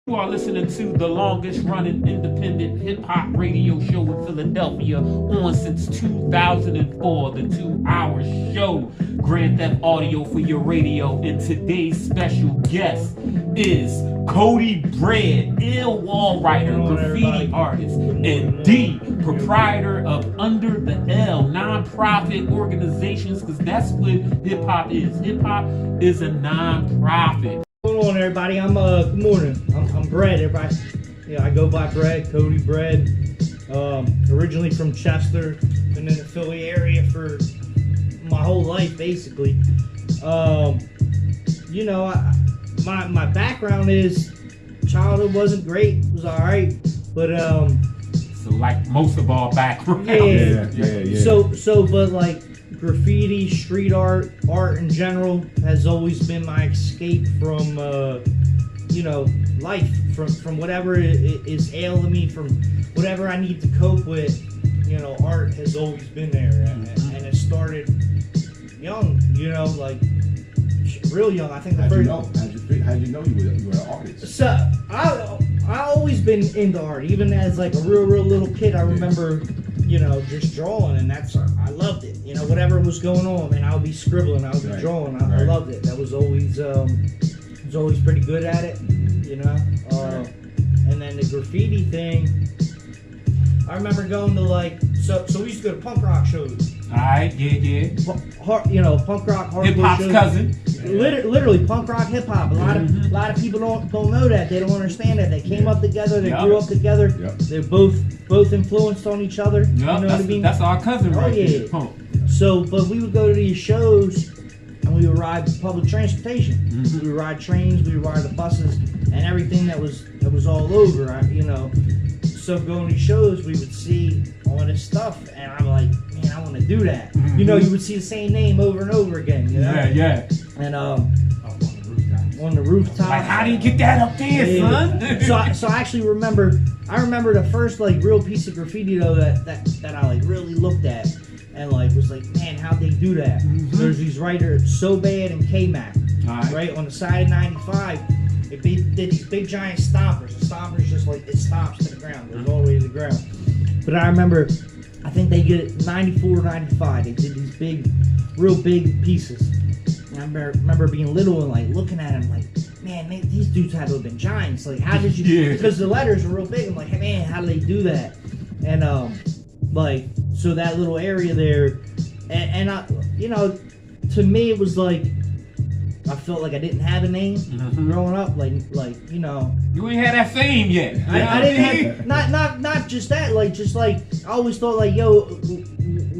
You are listening to the longest running independent hip hop radio show in Philadelphia, on since 2004, the 2-hour show, Grand Theft Audio for your radio. And today's special guest is Coty Bread, IIour writer, graffiti artist, and D, proprietor of Under the L, non-profit organizations, because that's what hip hop is. Hip hop is a non-profit. What's going on, everybody? Good morning. I'm Bread. Everybody, I go by Bread, Coty Bread. Originally from Chester, been in the Philly area for my whole life, basically. My background is childhood wasn't great. It was all right, but So like most of our background. Yeah. But like graffiti, street art in general has always been my escape from life, from whatever is ailing me, from whatever I need to cope with. Art has always been there, and it started young, like real young. I think How'd you know you were an artist? So I always been into art, even as like a real little kid. I remember, just drawing, and I loved it. Whatever was going on, man, I would be scribbling, I would be drawing. I loved it. That was always pretty good at it, And then the graffiti thing, I remember going to so we used to go to punk rock shows. Alright, yeah. Punk rock, hardcore Hip hop's shows. cousin. Literally punk rock, hip hop. A lot of people don't know that. They don't understand that. They came up together. They grew up together. Yep. They're both influenced on each other. Yep, You know what I mean? That's our cousin right there. Yeah. So, but we would go to these shows and we would ride public transportation. We would ride trains. We would ride the buses and everything that was all over. So going to these shows, we would see all this stuff, and I'm like, man, I want to do that. You would see the same name over and over again. Yeah. And on the rooftop. Like, how do you get that up there, son? So I actually remember the first real piece of graffiti though that I really looked at and was like, man, how'd they do that? There's these writers, So Bad and K-Mac, right on the side of 95. They did these big giant stompers. The stompers just it stomps to the ground, goes all the way to the ground. But I remember, I think they did it 94, 95. They did these real big pieces. And I remember being little and looking at them man, these dudes had to have been giants. How did you? Yeah. Because the letters are real big. I'm like, hey man, how do they do that? And so that little area there, and I, to me it was I felt like I didn't have a name growing up, You ain't had that fame yet. I didn't have not just that, I always thought yo,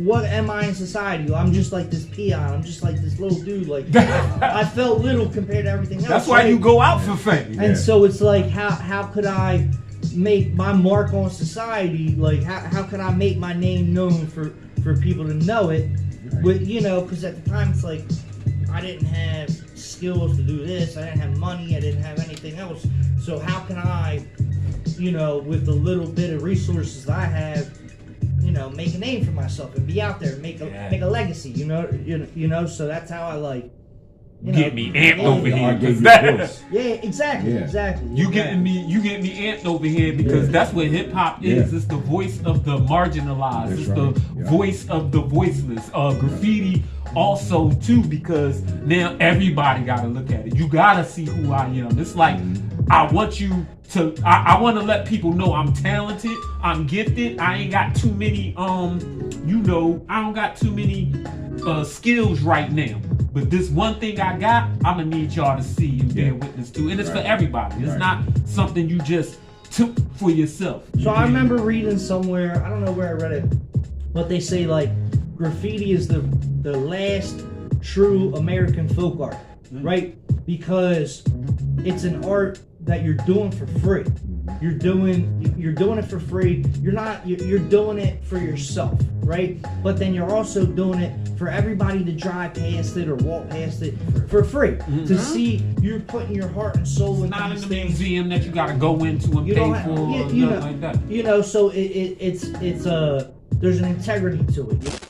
what am I in society? I'm just this peon. I'm just this little dude. I felt little compared to everything else. That's why you go out for fame. And so it's how could I make my mark on society? How could I make my name known for people to know it? With because at the time it's I didn't have skills to do this. I didn't have money. I didn't have anything else. So how can I, with the little bit of resources that I have, make a name for myself and be out there, make a legacy. So that's how I Get me amped over here. Yeah, exactly. You getting me amped over here because that's what hip hop is. It's the voice of the marginalized. It's the voice of the voiceless. Graffiti also too, because now everybody gotta look at it. You gotta see who I am. It's I want you to. I want to let people know I'm talented. I'm gifted. I ain't got too many. I don't got too many skills right now. But this one thing I got, I'm gonna need y'all to see and bear witness to. And it's for everybody. It's not something you just took for yourself. So I remember reading somewhere, I don't know where I read it, but they say graffiti is the last true American folk art, right? Because it's an art that you're doing for free. You're doing it for free. You're doing it for yourself, right? But then you're also doing it for everybody to drive past it or walk past it for free. To see, you're putting your heart and soul into not these in the things. museum that you gotta go into and pay for, or nothing like that. So it's there's an integrity to it.